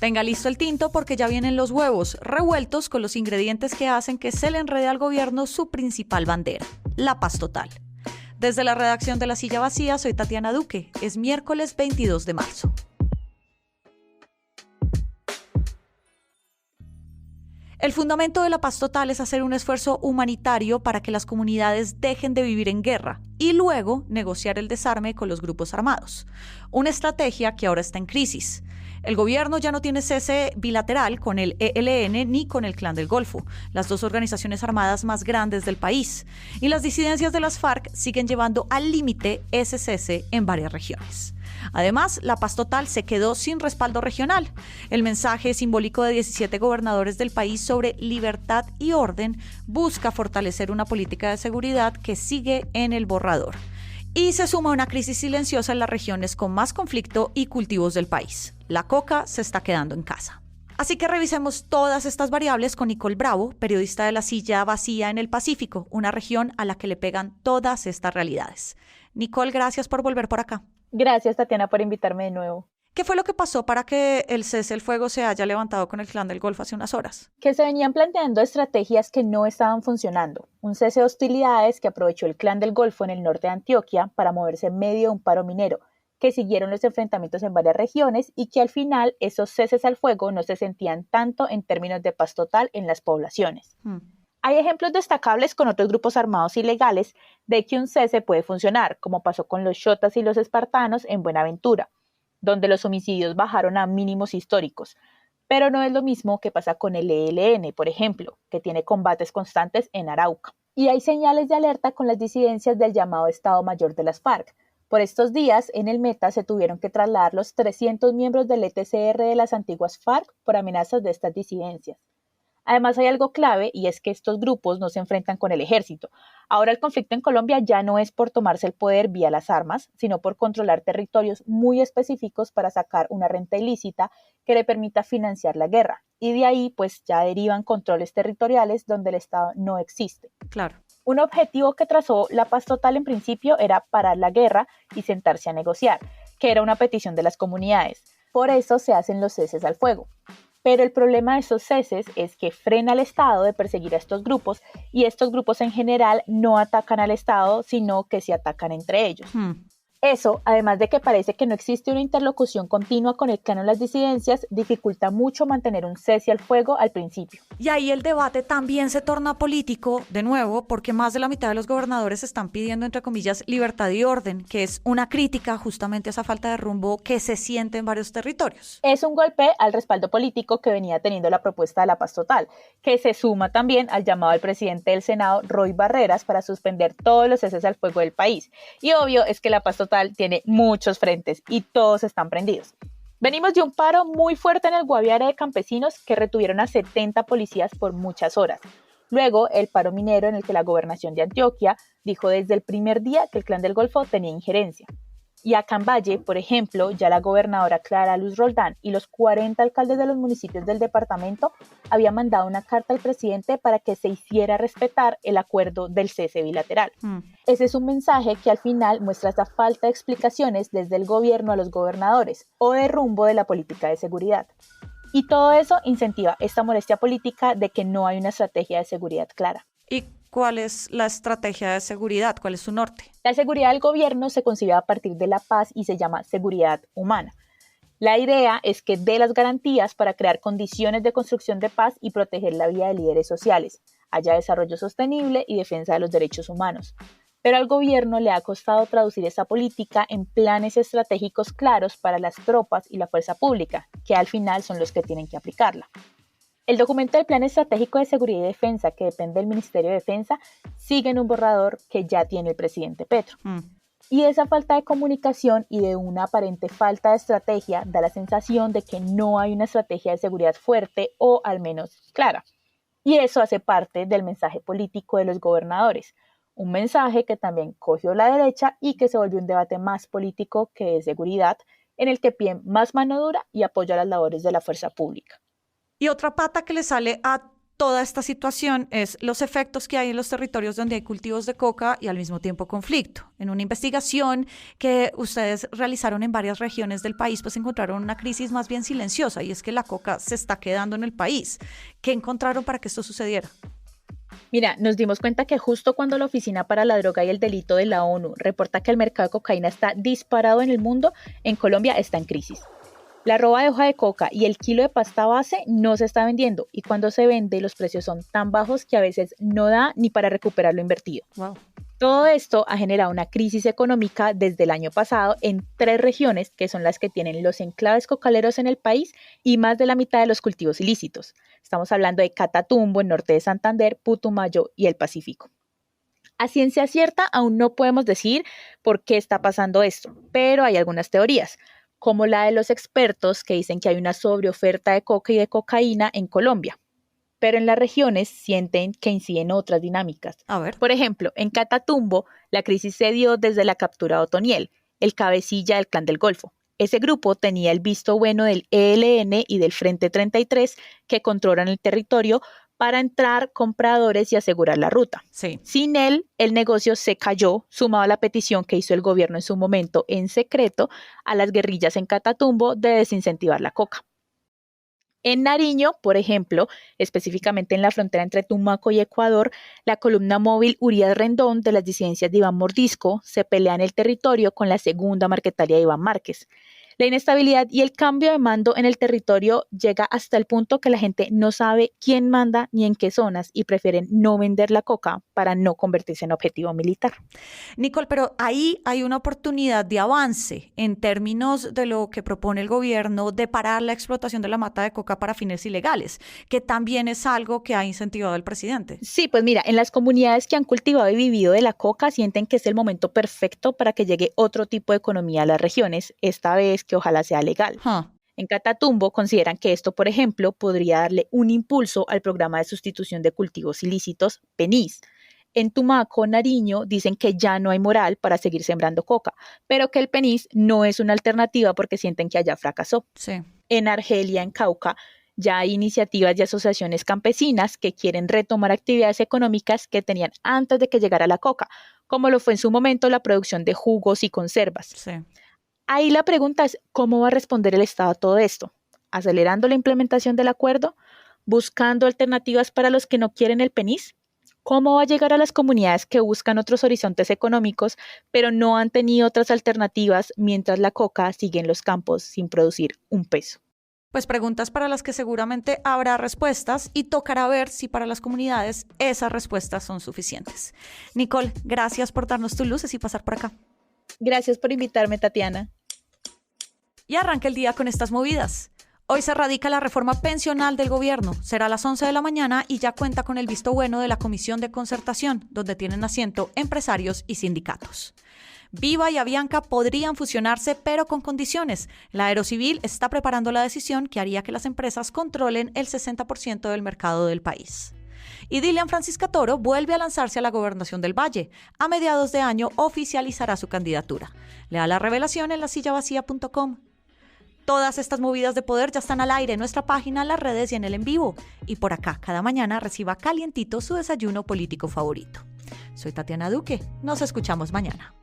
Tenga listo el tinto porque ya vienen los huevos revueltos con los ingredientes que hacen que se le enrede al gobierno su principal bandera, la paz total. Desde la redacción de La Silla Vacía, soy Tatiana Duque. Es miércoles 22 de marzo. El fundamento de la paz total es hacer un esfuerzo humanitario para que las comunidades dejen de vivir en guerra y luego negociar el desarme con los grupos armados. Una estrategia que ahora está en crisis. El gobierno ya no tiene cese bilateral con el ELN ni con el Clan del Golfo, las dos organizaciones armadas más grandes del país. Y las disidencias de las FARC siguen llevando al límite ese cese en varias regiones. Además, la paz total se quedó sin respaldo regional. El mensaje simbólico de 17 gobernadores del país sobre libertad y orden busca fortalecer una política de seguridad que sigue en el borrador. Y se suma una crisis silenciosa en las regiones con más conflicto y cultivos del país. La coca se está quedando en casa. Así que revisemos todas estas variables con Nicole Bravo, periodista de La Silla Vacía en el Pacífico, una región a la que le pegan todas estas realidades. Nicole, gracias por volver por acá. Gracias, Tatiana, por invitarme de nuevo. ¿Qué fue lo que pasó para que el cese el fuego se haya levantado con el Clan del Golfo hace unas horas? Que se venían planteando estrategias que no estaban funcionando. Un cese de hostilidades que aprovechó el Clan del Golfo en el norte de Antioquia para moverse en medio de un paro minero, que siguieron los enfrentamientos en varias regiones y que al final esos ceses al fuego no se sentían tanto en términos de paz total en las poblaciones. Hay ejemplos destacables con otros grupos armados ilegales de que un cese puede funcionar, como pasó con los Xotas y los espartanos en Buenaventura, donde los homicidios bajaron a mínimos históricos. Pero no es lo mismo que pasa con el ELN, por ejemplo, que tiene combates constantes en Arauca. Y hay señales de alerta con las disidencias del llamado Estado Mayor de las FARC. Por estos días, en el Meta se tuvieron que trasladar los 300 miembros del ETCR de las antiguas FARC por amenazas de estas disidencias. Además hay algo clave y es que estos grupos no se enfrentan con el ejército. Ahora el conflicto en Colombia ya no es por tomarse el poder vía las armas, sino por controlar territorios muy específicos para sacar una renta ilícita que le permita financiar la guerra. Y de ahí pues ya derivan controles territoriales donde el Estado no existe. Claro. Un objetivo que trazó la paz total en principio era parar la guerra y sentarse a negociar, que era una petición de las comunidades. Por eso se hacen los ceses al fuego. Pero el problema de esos ceses es que frena al Estado de perseguir a estos grupos y estos grupos en general no atacan al Estado, sino que se atacan entre ellos. Eso, además de que parece que no existe una interlocución continua con el clan o las disidencias, dificulta mucho mantener un cese al fuego al principio. Y ahí el debate también se torna político, de nuevo, porque más de la mitad de los gobernadores están pidiendo, entre comillas, libertad y orden, que es una crítica justamente a esa falta de rumbo que se siente en varios territorios. Es un golpe al respaldo político que venía teniendo la propuesta de la paz total, que se suma también al llamado del presidente del Senado, Roy Barreras, para suspender todos los ceses al fuego del país. Y obvio es que la paz total tiene muchos frentes y todos están prendidos. Venimos de un paro muy fuerte en el Guaviare de campesinos que retuvieron a 70 policías por muchas horas. Luego, el paro minero en el que la gobernación de Antioquia dijo desde el primer día que el Clan del Golfo tenía injerencia. Y acá en Valle, por ejemplo, ya la gobernadora Clara Luz Roldán y los 40 alcaldes de los municipios del departamento habían mandado una carta al presidente para que se hiciera respetar el acuerdo del cese bilateral. Ese es un mensaje que al final muestra esa falta de explicaciones desde el gobierno a los gobernadores o de rumbo de la política de seguridad. Y todo eso incentiva esta molestia política de que no hay una estrategia de seguridad clara. ¿Y cuál es la estrategia de seguridad? ¿Cuál es su norte? La seguridad del gobierno se concibe a partir de la paz y se llama seguridad humana. La idea es que dé las garantías para crear condiciones de construcción de paz y proteger la vida de líderes sociales, haya desarrollo sostenible y defensa de los derechos humanos. Pero al gobierno le ha costado traducir esa política en planes estratégicos claros para las tropas y la fuerza pública, que al final son los que tienen que aplicarla. El documento del Plan Estratégico de Seguridad y Defensa, que depende del Ministerio de Defensa, sigue en un borrador que ya tiene el presidente Petro. Y esa falta de comunicación y de una aparente falta de estrategia da la sensación de que no hay una estrategia de seguridad fuerte o al menos clara. Y eso hace parte del mensaje político de los gobernadores. Un mensaje que también cogió la derecha y que se volvió un debate más político que de seguridad, en el que piden más mano dura y apoyo a las labores de la fuerza pública. Y otra pata que le sale a toda esta situación es los efectos que hay en los territorios donde hay cultivos de coca y al mismo tiempo conflicto. En una investigación que ustedes realizaron en varias regiones del país, pues encontraron una crisis más bien silenciosa, y es que la coca se está quedando en el país. ¿Qué encontraron para que esto sucediera? Mira, nos dimos cuenta que justo cuando la Oficina para la Droga y el Delito de la ONU reporta que el mercado de cocaína está disparado en el mundo, en Colombia está en crisis. La arroba de hoja de coca y el kilo de pasta base no se está vendiendo, y cuando se vende los precios son tan bajos que a veces no da ni para recuperar lo invertido. Wow. Todo esto ha generado una crisis económica desde el año pasado en 3 regiones que son las que tienen los enclaves cocaleros en el país y más de la mitad de los cultivos ilícitos. Estamos hablando de Catatumbo, el norte de Santander, Putumayo y el Pacífico. A ciencia cierta aún no podemos decir por qué está pasando esto, pero hay algunas teorías, como la de los expertos que dicen que hay una sobreoferta de coca y de cocaína en Colombia. Pero en las regiones sienten que inciden otras dinámicas. A ver. Por ejemplo, en Catatumbo, la crisis se dio desde la captura de Otoniel, el cabecilla del Clan del Golfo. Ese grupo tenía el visto bueno del ELN y del Frente 33 que controlan el territorio para entrar compradores y asegurar la ruta. Sí. Sin él, el negocio se cayó, sumado a la petición que hizo el gobierno en su momento en secreto a las guerrillas en Catatumbo de desincentivar la coca. En Nariño, por ejemplo, específicamente en la frontera entre Tumaco y Ecuador, la columna móvil Urias Rendón de las disidencias de Iván Mordisco se pelea en el territorio con la segunda marquetaria de Iván Márquez. La inestabilidad y el cambio de mando en el territorio llega hasta el punto que la gente no sabe quién manda ni en qué zonas y prefieren no vender la coca para no convertirse en objetivo militar. Nicole, pero ahí hay una oportunidad de avance en términos de lo que propone el gobierno de parar la explotación de la mata de coca para fines ilegales, que también es algo que ha incentivado el presidente. Sí, pues mira, en las comunidades que han cultivado y vivido de la coca sienten que es el momento perfecto para que llegue otro tipo de economía a las regiones, esta vez que ojalá sea legal. En Catatumbo consideran que esto, por ejemplo, podría darle un impulso al programa de sustitución de cultivos ilícitos, PENIS. En Tumaco, Nariño, dicen que ya no hay moral para seguir sembrando coca, pero que el PENIS no es una alternativa porque sienten que allá fracasó. Sí. En Argelia, en Cauca, ya hay iniciativas y asociaciones campesinas que quieren retomar actividades económicas que tenían antes de que llegara la coca, como lo fue en su momento la producción de jugos y conservas. Sí. Ahí la pregunta es, ¿cómo va a responder el Estado a todo esto? ¿Acelerando la implementación del acuerdo? ¿Buscando alternativas para los que no quieren el PENIS? ¿Cómo va a llegar a las comunidades que buscan otros horizontes económicos, pero no han tenido otras alternativas mientras la coca sigue en los campos sin producir un peso? Pues preguntas para las que seguramente habrá respuestas y tocará ver si para las comunidades esas respuestas son suficientes. Nicole, gracias por darnos tus luces y pasar por acá. Gracias por invitarme, Tatiana. Y arranca el día con estas movidas. Hoy se radica la reforma pensional del gobierno. Será a las 11 de la mañana y ya cuenta con el visto bueno de la Comisión de Concertación, donde tienen asiento empresarios y sindicatos. Viva y Avianca podrían fusionarse, pero con condiciones. La Aerocivil está preparando la decisión que haría que las empresas controlen el 60% del mercado del país. Y Dilian Francisca Toro vuelve a lanzarse a la gobernación del Valle. A mediados de año oficializará su candidatura. Lea la revelación en lasillavacía.com. Todas estas movidas de poder ya están al aire en nuestra página, en las redes y en el en vivo. Y por acá, cada mañana reciba calientito su desayuno político favorito. Soy Tatiana Duque. Nos escuchamos mañana.